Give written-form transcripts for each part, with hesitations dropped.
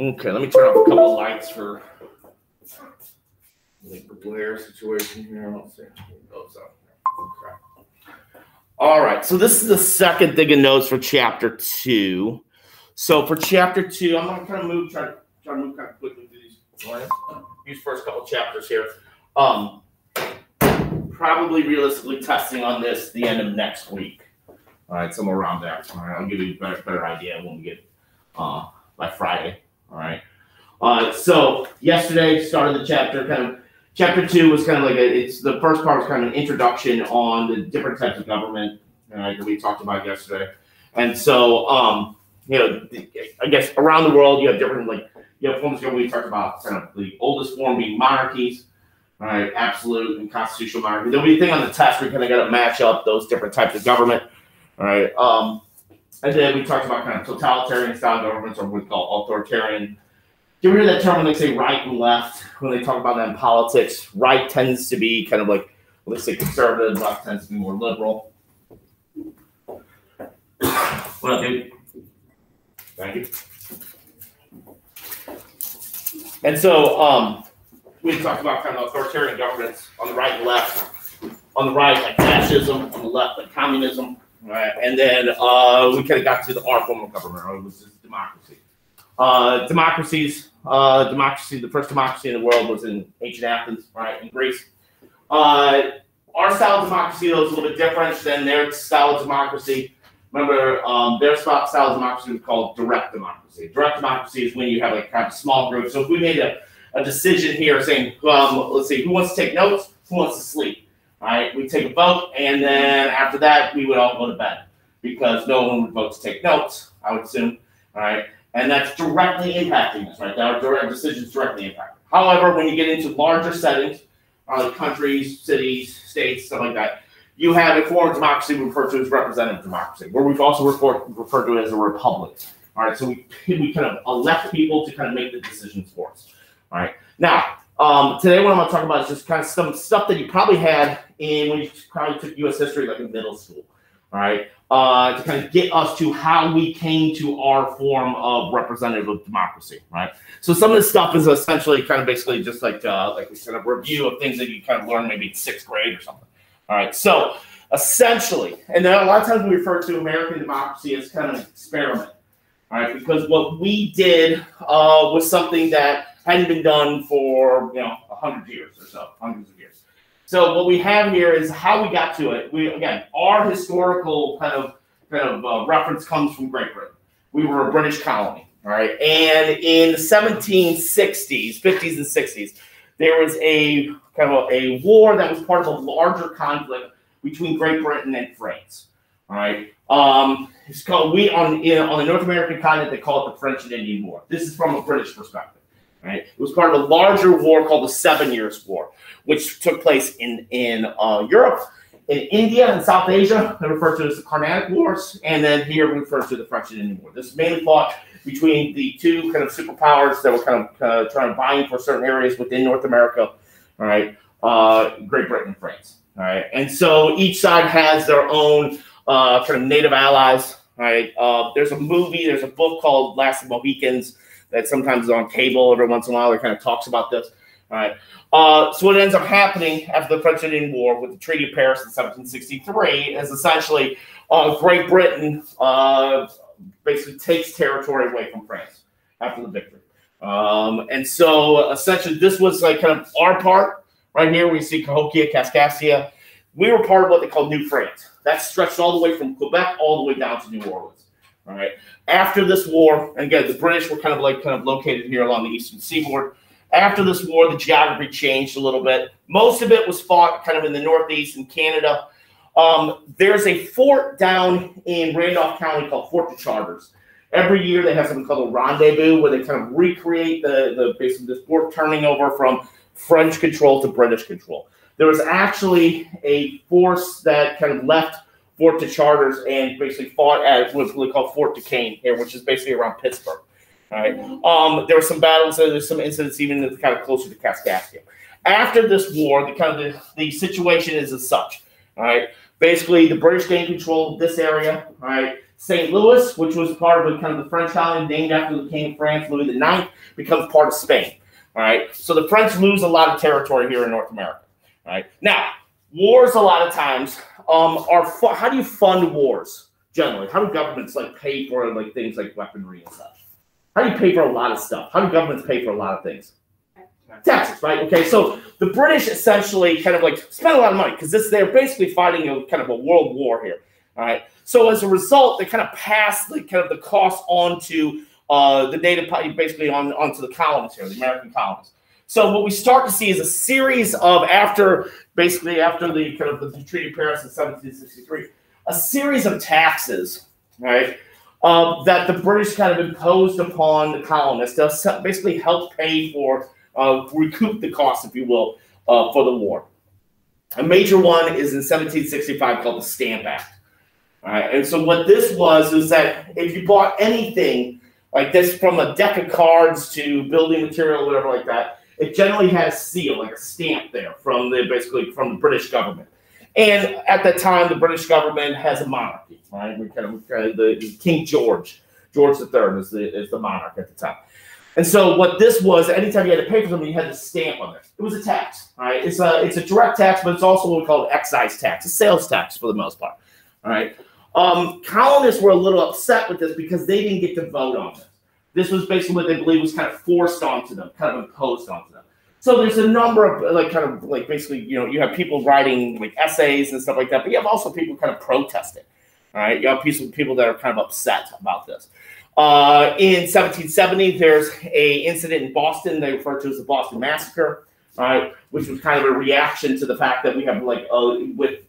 Okay, let me turn off a couple of lights for the glare situation here. Let's see. Okay. All right, so this is the second thing of notes for chapter 2. So for chapter 2, I'm going to kind of move, try to move kind of quickly through these first couple chapters here. Probably realistically testing on this the end of next week. All right, somewhere around there. All right, I'll give you a better idea when we get by Friday. All right. So yesterday started the chapter. Kind of chapter 2 was kind of like it's the first part was kind of an introduction on the different types of government that we talked about yesterday. And so I guess around the world you have different forms of government. We talked about kind of the oldest form being monarchies. All right, absolute and constitutional monarchy. There'll be a thing on the test where you kind of got to match up those different types of government. All right. And then we talked about kind of totalitarian style governments, or what we call authoritarian. Do you ever hear that term when they say right and left? When they talk about that in politics, right tends to be kind of like, well, they say conservative, left tends to be more liberal. What up, dude? Thank you. And so we talked about kind of authoritarian governments on the right and left. On the right, like fascism. On the left, like communism. Right, and then we kind of got to our form of government, which is democracy. Democracy. The first democracy in the world was in ancient Athens, right, in Greece. Our style of democracy, though, is a little bit different than their style of democracy. Remember, their style of democracy was called direct democracy. Direct democracy is when you have like kind of small groups. So if we made a decision here saying, let's see, who wants to take notes, who wants to sleep? All right, we take a vote, and then after that, we would all go to bed because no one would vote to take notes, I would assume. All right, and that's directly impacting us, right? Our direct decisions directly impact. However, when you get into larger settings, like countries, cities, states, stuff like that, you have a form of democracy we refer to as representative democracy, where we've also referred to it as a republic. All right, so we kind of elect people to kind of make the decisions for us. All right, now. Today what I'm going to talk about is just kind of some stuff that you probably had when you probably took U.S. history like in middle school, all right, to kind of get us to how we came to our form of representative democracy, right? So some of this stuff is essentially kind of basically just like we said, a review of things that you kind of learned maybe in 6th grade or something, all right? So essentially, and then a lot of times we refer to American democracy as kind of an experiment, all right, because what we did was something that hadn't been done for 100 years or so, hundreds of years. So what we have here is how we got to it. Our historical kind of reference comes from Great Britain. We were a British colony, all right. And in the 1760s, 50s, and 60s, there was a kind of a war that was part of a larger conflict between Great Britain and France, all right. It's called on the North American continent they call it the French and Indian War. This is from a British perspective. Right. It was part of a larger war called the 7 Years' War, which took place in Europe, in India, and South Asia. They're referred to as the Carnatic Wars, and then here we refer to the French and Indian War. This is mainly fought between the two kind of superpowers that were kind of trying to vie for certain areas within North America. All right, Great Britain and France. All right, and so each side has their own kind of native allies. All right, there's a book called Last of the Mohicans that sometimes is on cable every once in a while. It kind of talks about this. All right. So what ends up happening after the French and Indian War with the Treaty of Paris in 1763 is essentially Great Britain basically takes territory away from France after the victory. And so essentially this was like kind of our part right here. We see Cahokia, Kaskaskia. We were part of what they call New France. That stretched all the way from Quebec all the way down to New Orleans. All right. After this war, and again, the British were kind of located here along the eastern seaboard. After this war, the geography changed a little bit. Most of it was fought kind of in the northeast in Canada. There's a fort down in Randolph County called Fort de Chartres. Every year they have something called a rendezvous where they kind of recreate basically this fort turning over from French control to British control. There was actually a force that kind of left Fort de Chartres and basically fought at what's really called Fort Duquesne here, which is basically around Pittsburgh. All right. There were some battles, and there's some incidents even kind of closer to Kaskaskia. After this war, the situation is as such. All right. Basically, the British gained control of this area. All right. St. Louis, which was part of kind of the French colony named after the King of France, Louis IX, becomes part of Spain. All right, so the French lose a lot of territory here in North America. All right, now wars a lot of times are how do you fund wars generally? How do governments like pay for like things like weaponry and stuff? How do you pay for a lot of stuff? How do governments pay for a lot of things? Taxes, right? Okay, so the British essentially kind of like spent a lot of money because they're basically fighting a kind of a world war here. All right, so as a result, they kind of pass the kind of the cost on to the native, basically onto the colonists here, the American colonists. So what we start to see is a series of after the kind of the Treaty of Paris in 1763, a series of taxes, right, that the British kind of imposed upon the colonists to basically help pay for, recoup the cost, if you will, for the war. A major one is in 1765 called the Stamp Act. All right, and so what this was is that if you bought anything like this, from a deck of cards to building material, whatever like that, it generally had a seal, like a stamp there from the British government. And at that time, the British government has a monarchy, right? We kind of the King George III is the monarch at the time. And so what this was, anytime you had to pay for something, you had to stamp on it. It was a tax, right? It's a direct tax, but it's also what we call an excise tax, a sales tax for the most part, all right? Colonists were a little upset with this because they didn't get to vote on this. This was basically what they believed was kind of forced onto them, kind of imposed onto them. So there's a number of basically, you have people writing like essays and stuff like that, but you have also people kind of protesting. All right, you have people that are kind of upset about this. In 1770, there's a incident in Boston they refer to as the Boston Massacre, right, which was kind of a reaction to the fact that we have with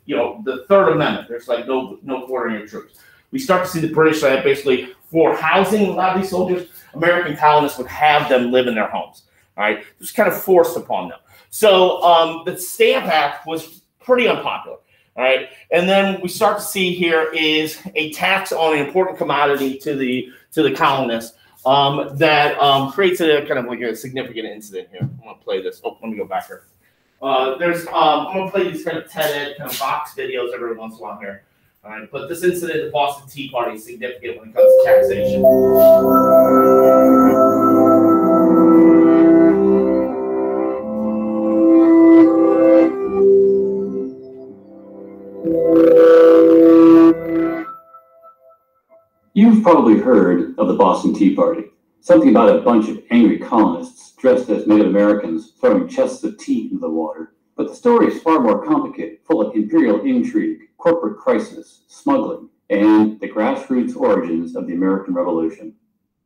the Third Amendment, there's like no quartering of troops. We start to see the British basically for housing a lot of these soldiers, American colonists would have them live in their homes. All right, it was kind of forced upon them. So the Stamp Act was pretty unpopular. All right, and then we start to see here is a tax on an important commodity to the colonists that creates a kind of like a significant incident here. I'm gonna play this. Oh, let me go back here. I'm gonna play these kind of TED kind of box videos every once in a while here. All right, but this incident, the Boston Tea Party, is significant when it comes to taxation. You've probably heard of the Boston Tea Party, something about a bunch of angry colonists dressed as Native Americans throwing chests of tea into the water. But the story is far more complicated, full of imperial intrigue, corporate crisis, smuggling, and the grassroots origins of the American Revolution.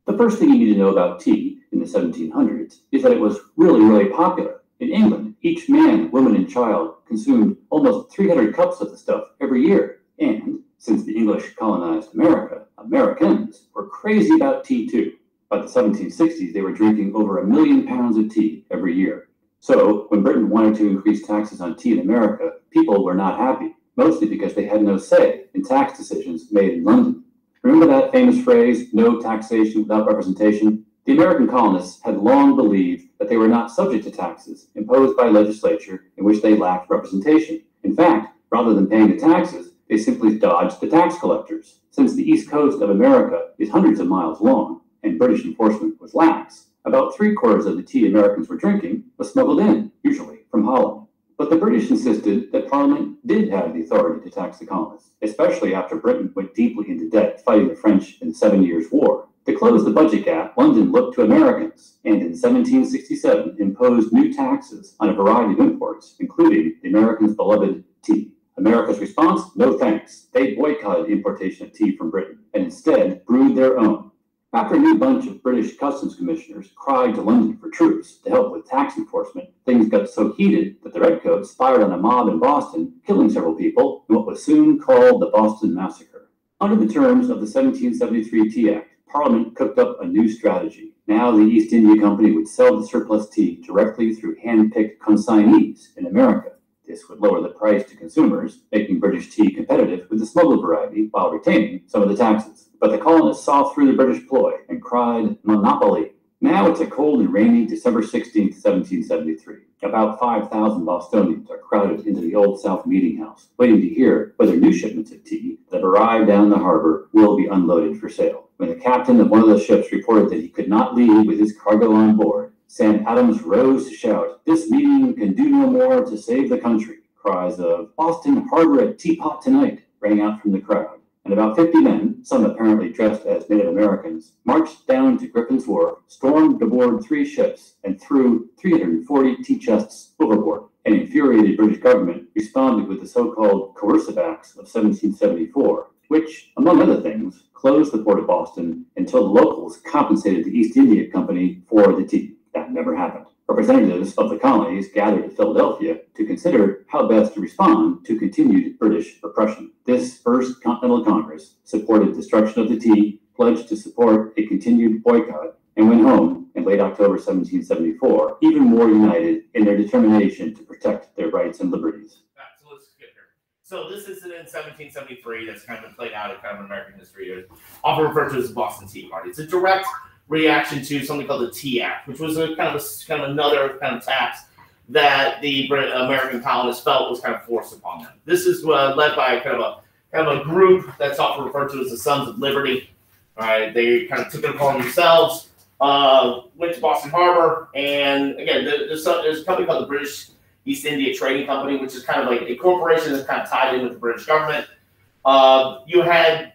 The first thing you need to know about tea in the 1700s is that it was really, really popular. In England, each man, woman, and child consumed almost 300 cups of the stuff every year. And since the English colonized America, Americans were crazy about tea too. By the 1760s, they were drinking over 1 million pounds of tea every year. So when Britain wanted to increase taxes on tea in America, people were not happy, mostly because they had no say in tax decisions made in London. Remember that famous phrase, no taxation without representation? The American colonists had long believed that they were not subject to taxes imposed by legislature in which they lacked representation. In fact, rather than paying the taxes, they simply dodged the tax collectors. Since the east coast of America is hundreds of miles long and British enforcement was lax, about 3/4 of the tea Americans were drinking was smuggled in, usually from Holland. But the British insisted that Parliament did have the authority to tax the colonists, especially after Britain went deeply into debt fighting the French in the 7 Years' War. To close the budget gap, London looked to Americans and in 1767 imposed new taxes on a variety of imports, including the Americans' beloved tea. America's response? No thanks. They boycotted importation of tea from Britain and instead brewed their own. After a new bunch of British customs commissioners cried to London for troops to help with tax enforcement, things got so heated that the Redcoats fired on a mob in Boston, killing several people in what was soon called the Boston Massacre. Under the terms of the 1773 Tea Act, Parliament cooked up a new strategy. Now the East India Company would sell the surplus tea directly through hand-picked consignees in America. This would lower the price to consumers, making British tea competitive with the smuggled variety while retaining some of the taxes. But the colonists saw through the British ploy and cried, monopoly. Now it's a cold and rainy December 16, 1773, About 5,000 Bostonians are crowded into the Old South Meeting House, waiting to hear whether new shipments of tea that have arrived down the harbor will be unloaded for sale. When the captain of one of the ships reported that he could not leave with his cargo on board, Sam Adams rose to shout, "This meeting can do no more to save the country." Cries of "Boston Harbor at Teapot tonight" rang out from the crowd, and about 50 men, some apparently dressed as Native Americans, marched down to Griffin's Wharf, stormed aboard 3 ships, and threw 340 tea chests overboard. An infuriated British government responded with the so-called Coercive Acts of 1774, which, among other things, closed the port of Boston until the locals compensated the East India Company for the tea. That never happened. Representatives of the colonies gathered at Philadelphia to consider how best to respond to continued British oppression. This First Continental Congress supported destruction of the tea, pledged to support a continued boycott, and went home in late October 1774, even more united in their determination to protect their rights and liberties. So let's skip here. So this is in 1773. That's kind of played out in kind of American history, often referred to as the Boston Tea Party. It's a direct reaction to something called the Tea Act, which was a kind of another kind of tax that the American colonists felt was kind of forced upon them. This is led by kind of a group that's often referred to as the Sons of Liberty. All right, they kind of took it upon themselves, went to Boston Harbor, and again, there's a company called the British East India Trading Company, which is kind of like a corporation that's kind of tied in with the British government. You had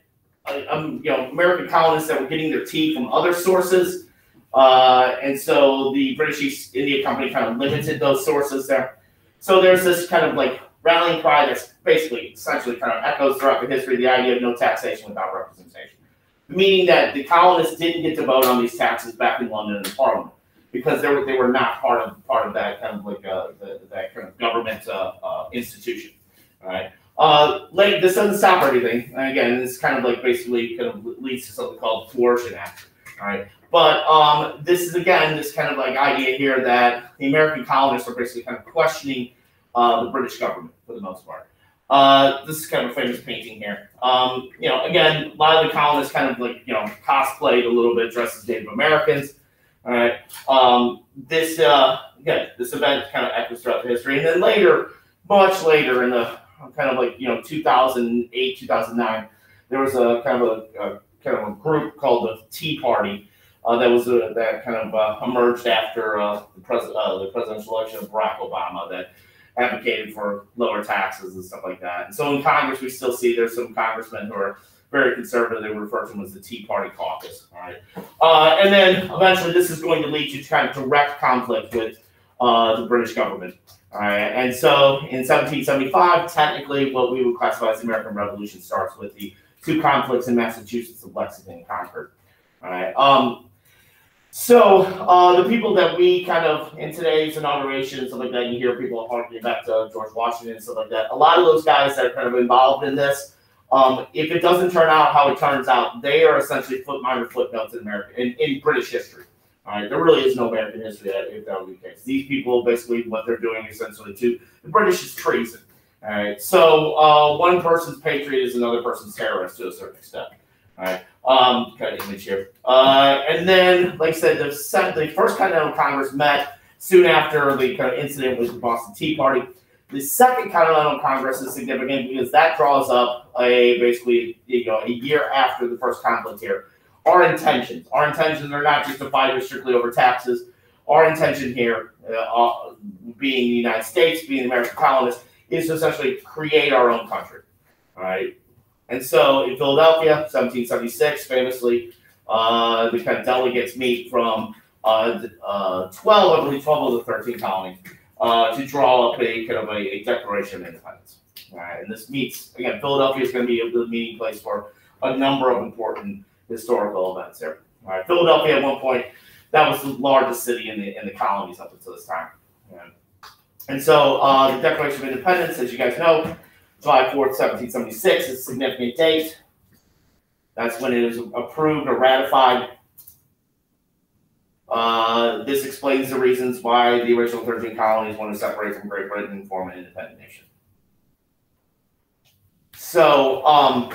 American colonists that were getting their tea from other sources, and so the British East India Company kind of limited those sources there. So there's this kind of like rallying cry that's basically, essentially, kind of echoes throughout the history the idea of no taxation without representation, meaning that the colonists didn't get to vote on these taxes back in London in Parliament because they were not part of that kind of like that kind of government institution. All right. This doesn't stop or anything. Again, this kind of like basically kind of leads to something called the Coercion Act. All right. But this is, again, this kind of like idea here that the American colonists are basically kind of questioning the British government for the most part. This is kind of a famous painting here. Again, a lot of the colonists kind of like, cosplayed a little bit, dressed as Native Americans. All right. This event kind of echoes throughout the history. And then later, much later in the kind of like 2008, 2009, there was a kind of a group called the Tea Party that kind of emerged after the presidential election of Barack Obama that advocated for lower taxes and stuff like that. And so in Congress, we still see there's some congressmen who are very conservative. They refer to them as the Tea Party caucus. All right, and then eventually this is going to lead to kind of direct conflict with the British government. All right, and so in 1775, technically, what we would classify as the American Revolution starts with the 2 conflicts in Massachusetts of Lexington and Concord. All right, so the people that we kind of in today's inauguration and stuff like that, you hear people harkening back to George Washington and stuff like that. A lot of those guys that are kind of involved in this, if it doesn't turn out how it turns out, they are essentially minor footnotes in British history. All right, there really is no American history if that would be the case. These people, basically, what they're doing essentially to the British is treason. All right, so one person's patriot is another person's terrorist to a certain extent. All right, kind of image here. And then, like I said, the first Continental Congress met soon after the kind of incident with the Boston Tea Party. The Second Continental Congress is significant because that draws up basically a year after the first conflict here. Our intentions are not just to fight strictly over taxes. Our intention here, being the United States, being the American colonists, is to essentially create our own country. All right. And so in Philadelphia, 1776, famously, the kind of delegates meet from 12 of the 13 colonies to draw up a kind of a Declaration of Independence. All right. And this meets, again, Philadelphia is going to be a good meeting place for a number of important historical events there. All right, Philadelphia at one point, that was the largest city in the colonies up until this time. Yeah. And so the Declaration of Independence, as you guys know, July 4th, 1776 is a significant date. That's when it is approved or ratified. This explains the reasons why the original 13 colonies want to separate from Great Britain and form an independent nation. So,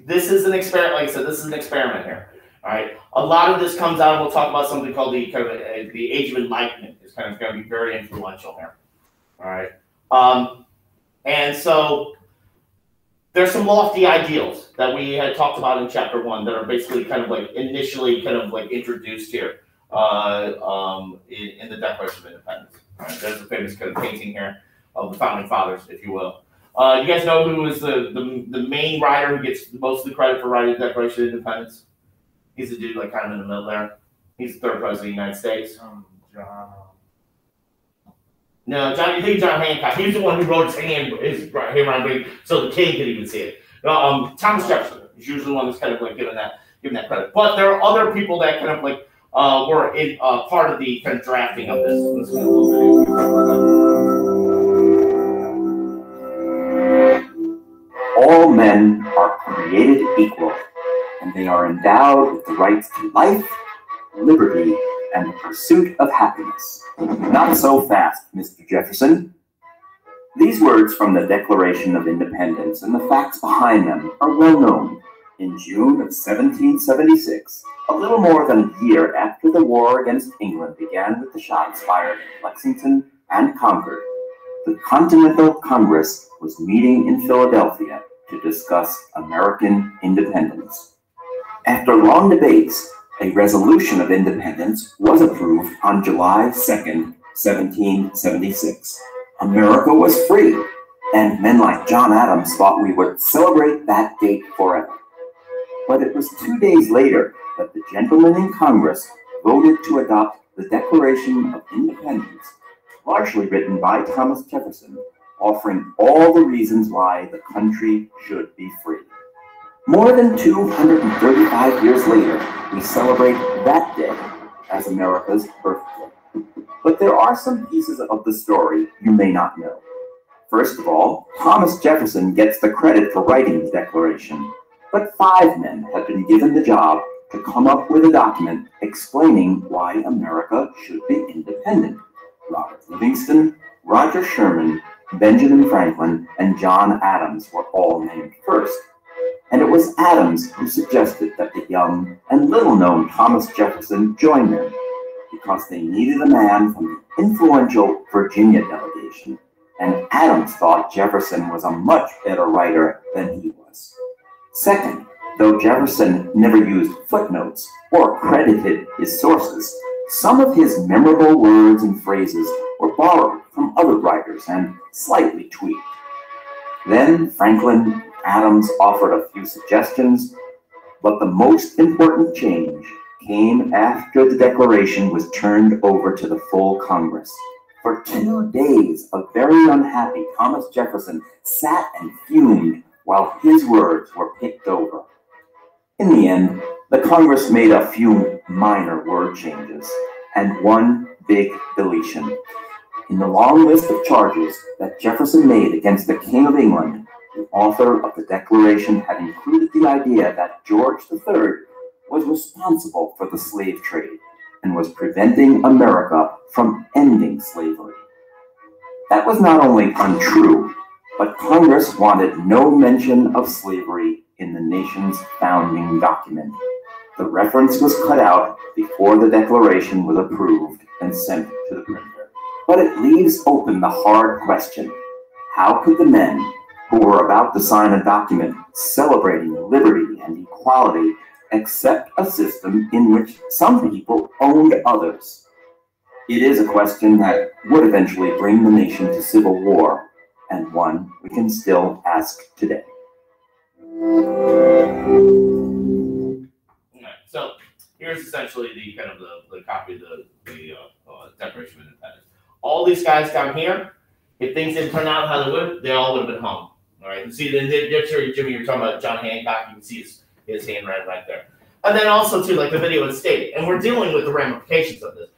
this is an experiment. Like I said, this is an experiment here. All right. A lot of this comes out. We'll talk about something called the kind of the Age of Enlightenment. It's kind of going to be very influential here. All right. And so there's some lofty ideals that we had talked about in chapter 1 that are basically kind of like initially kind of like introduced here in the Declaration of Independence. All right. There's a famous kind of painting here of the founding fathers, if you will. You guys know who was the main writer who gets most of the credit for writing the Declaration of Independence? He's the dude like kind of in the middle there. He's the third president of the United States. No, John. You think John Hancock? He was the one who wrote his handwriting so the king could even see it. Thomas Jefferson is usually the one that's kind of like given that credit. But there are other people that kind of like were in part of the kind of drafting of this. Let's get a little video. All men are created equal, and they are endowed with the rights to life, liberty, and the pursuit of happiness. Not so fast, Mr. Jefferson. These words from the Declaration of Independence and the facts behind them are well known. In June of 1776, a little more than a year after the war against England began with the shots fired at Lexington and Concord, the Continental Congress was meeting in Philadelphia to discuss American independence. After long debates, a resolution of independence was approved on July 2nd, 1776. America was free, and men like John Adams thought we would celebrate that date forever. But it was 2 days later that the gentlemen in Congress voted to adopt the Declaration of Independence, largely written by Thomas Jefferson, offering all the reasons why the country should be free. More than 235 years later, we celebrate that day as America's birthday. But there are some pieces of the story you may not know. First of all, Thomas Jefferson gets the credit for writing the Declaration, but 5 men have been given the job to come up with a document explaining why America should be independent. Robert Livingston, Roger Sherman, Benjamin Franklin, and John Adams were all named first. And it was Adams who suggested that the young and little-known Thomas Jefferson join them, because they needed a man from the influential Virginia delegation, and Adams thought Jefferson was a much better writer than he was. Second, though Jefferson never used footnotes or credited his sources, some of his memorable words and phrases were borrowed from other writers and slightly tweaked. Then Franklin Adams offered a few suggestions, but the most important change came after the Declaration was turned over to the full Congress. For 2 days, a very unhappy Thomas Jefferson sat and fumed while his words were picked over. In the end, the Congress made a few minor word changes and one big deletion. In the long list of charges that Jefferson made against the King of England, the author of the Declaration had included the idea that George III was responsible for the slave trade and was preventing America from ending slavery. That was not only untrue, but Congress wanted no mention of slavery in the nation's founding document. The reference was cut out before the Declaration was approved and sent to the printer. But it leaves open the hard question: how could the men who were about to sign a document celebrating liberty and equality accept a system in which some people owned others? It is a question that would eventually bring the nation to civil war, and one we can still ask today. So here's essentially the kind of the copy of the Declaration of Independence. All these guys down here, if things didn't turn out how they would, they all would have been hung. All right. You see, Jimmy, you're talking about John Hancock. You can see his handwriting right there. And then also too, like the video had stated, and we're dealing with the ramifications of this.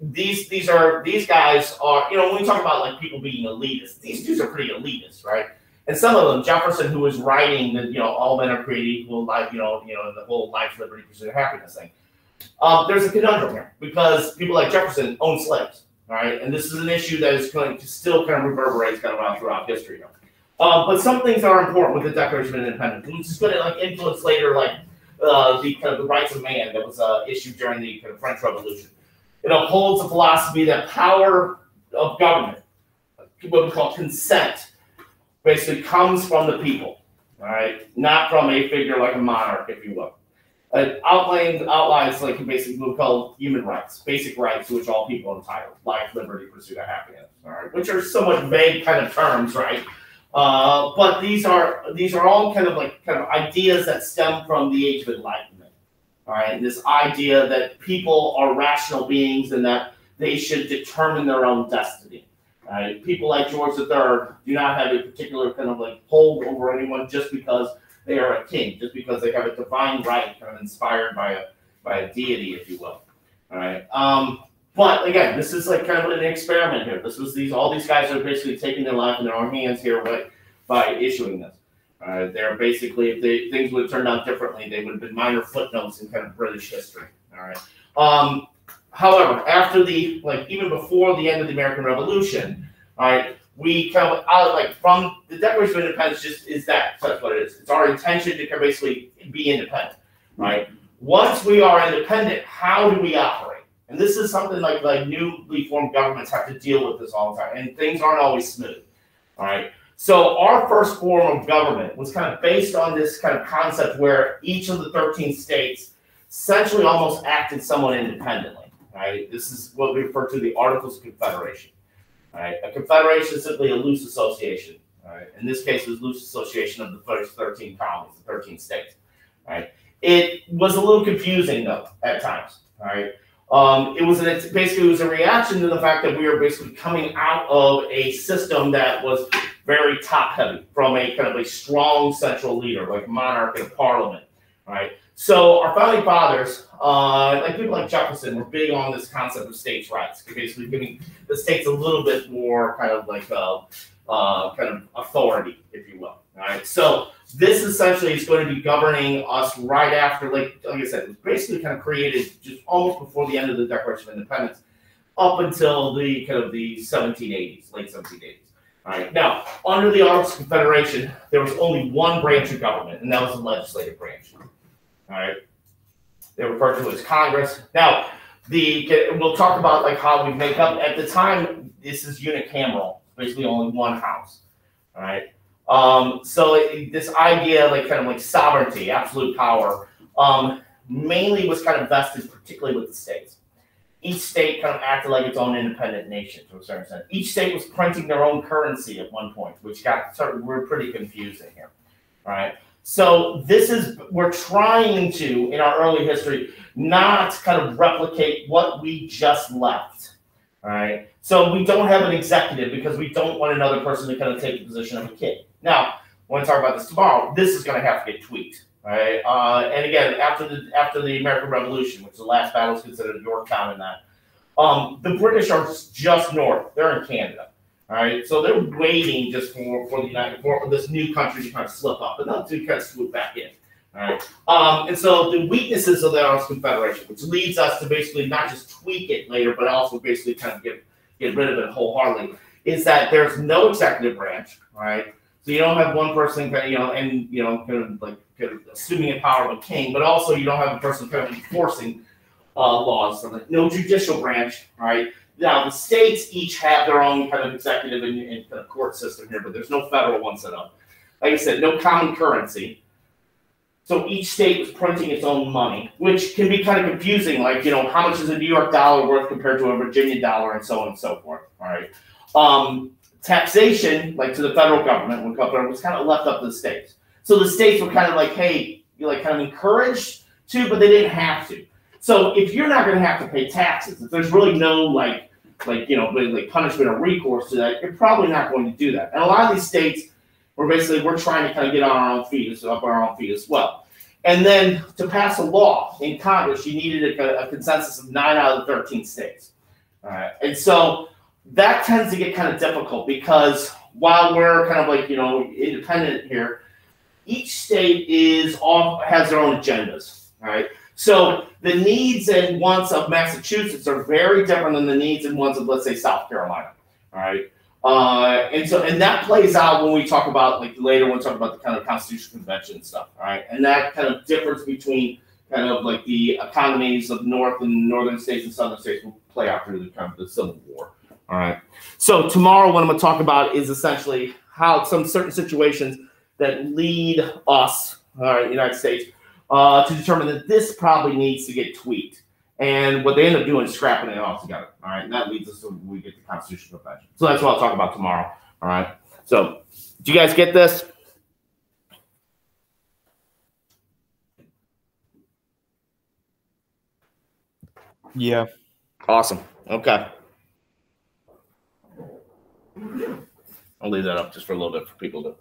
These guys are, when we talk about like people being elitists, these dudes are pretty elitist, right? And some of them, Jefferson, who was writing that all men are created equal, life, the whole life, liberty, pursuit of happiness thing. There's a conundrum here because people like Jefferson own slaves, all right? And this is an issue that is going to still kind of reverberate kind of throughout history here. But some things are important with the Declaration of Independence, which is going to like influence later, like the kind of the rights of man that was issued during the kind of French Revolution. It upholds the philosophy that power of government, what we call consent, basically comes from the people, all right, not from a figure like a monarch, if you will. It outlines like basically what we call human rights, basic rights to which all people are entitled: life, liberty, pursuit of happiness, all right, which are somewhat vague kind of terms, right? But these are all kind of ideas that stem from the Age of Enlightenment, all right? This idea that people are rational beings and that they should determine their own destiny. Right? People like George III do not have a particular kind of hold over anyone just because they are a king, just because they have a divine right, kind of inspired by a deity, if you will. All right. But again, this is kind of an experiment here. This was all these guys are basically taking their life in their own hands here by issuing this. They're basically, if things would have turned out differently, they would have been minor footnotes in kind of British history. All right. However, after even before the end of the American Revolution, all right, we kind of from the Declaration of Independence that's what it is. It's our intention to basically be independent, right? Once we are independent, how do we operate? And this is something like newly formed governments have to deal with this all the time, and things aren't always smooth, all right? So our first form of government was kind of based on this kind of concept where each of the 13 states essentially almost acted somewhat independently. Right? This is what we refer to the Articles of Confederation. Right? A confederation is simply a loose association. Right? In this case, it was loose association of the first 13 colonies, the 13 states. Right? It was a little confusing though at times. Right? It was a reaction to the fact that we were basically coming out of a system that was very top heavy from a kind of a strong central leader like monarch and parliament. Right? So our founding fathers, people like Jefferson, were big on this concept of states' rights, basically giving the states a little bit more kind of authority, if you will. All right. So this essentially is going to be governing us right after, like I said, it was basically kind of created just almost before the end of the Declaration of Independence, up until the kind of the 1780s, late 1780s. All right. Now, under the Articles of Confederation, there was only one branch of government, and that was the legislative branch. All right, they refer to as Congress. Now, we'll talk about how we make up. At the time, this is unicameral, basically only one house. All right, so this idea, kind of sovereignty, absolute power, mainly was kind of vested, particularly with the states. Each state kind of acted like its own independent nation to a certain extent. Each state was printing their own currency at one point, which we're pretty confusing here. All right. So we're trying to, in our early history, not kind of replicate what we just left, all right? So we don't have an executive because we don't want another person to kind of take the position of a king. Now, when I talk about this tomorrow, this is going to have to get tweaked, all right? And again, after the American Revolution, which the last battle is considered Yorktown and that, the British are just north. They're in Canada. All right, so they're waiting just for this new country to kind of slip up, but not to kind of swoop back in. All right, and so the weaknesses of the Articles of Confederation, which leads us to basically not just tweak it later, but also basically kind of get rid of it wholeheartedly, is that there's no executive branch. All right, so you don't have one person, kind of assuming the power of a king, but also you don't have a person kind of enforcing laws. So no judicial branch. All right. Now, the states each have their own kind of executive and kind of court system here, but there's no federal one set up. Like I said, no common currency. So each state was printing its own money, which can be kind of confusing, how much is a New York dollar worth compared to a Virginia dollar and so on and so forth. All right. Taxation, to the federal government, was kind of left up to the states. So the states were kind of hey, kind of encouraged to, but they didn't have to. So if you're not going to have to pay taxes, if there's really no punishment or recourse to that, you're probably not going to do that. And a lot of these states we're trying to kind of get on our own feet, as well. And then to pass a law in Congress, you needed a consensus of 9 out of the 13 states. All right. And so that tends to get kind of difficult because while we're kind of independent here, each state has their own agendas. All right. So the needs and wants of Massachusetts are very different than the needs and wants of, let's say, South Carolina. All right. And that plays out when we talk about, like, later when we talk about the kind of Constitutional Convention and stuff, all right? And that kind of difference between kind of like the economies of North and Northern states and Southern states will play out through the kind of the Civil War, all right? So tomorrow what I'm going to talk about is essentially how some certain situations that lead us, all right, United States, to determine that this probably needs to get tweaked. And what they end up doing is scrapping it all together. All right. And that leads us to when we get the Constitutional Convention. So that's what I'll talk about tomorrow. All right. So do you guys get this? Yeah. Awesome. Okay. I'll leave that up just for a little bit for people to.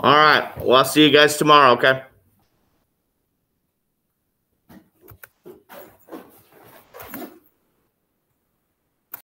All right. Well, I'll see you guys tomorrow, okay?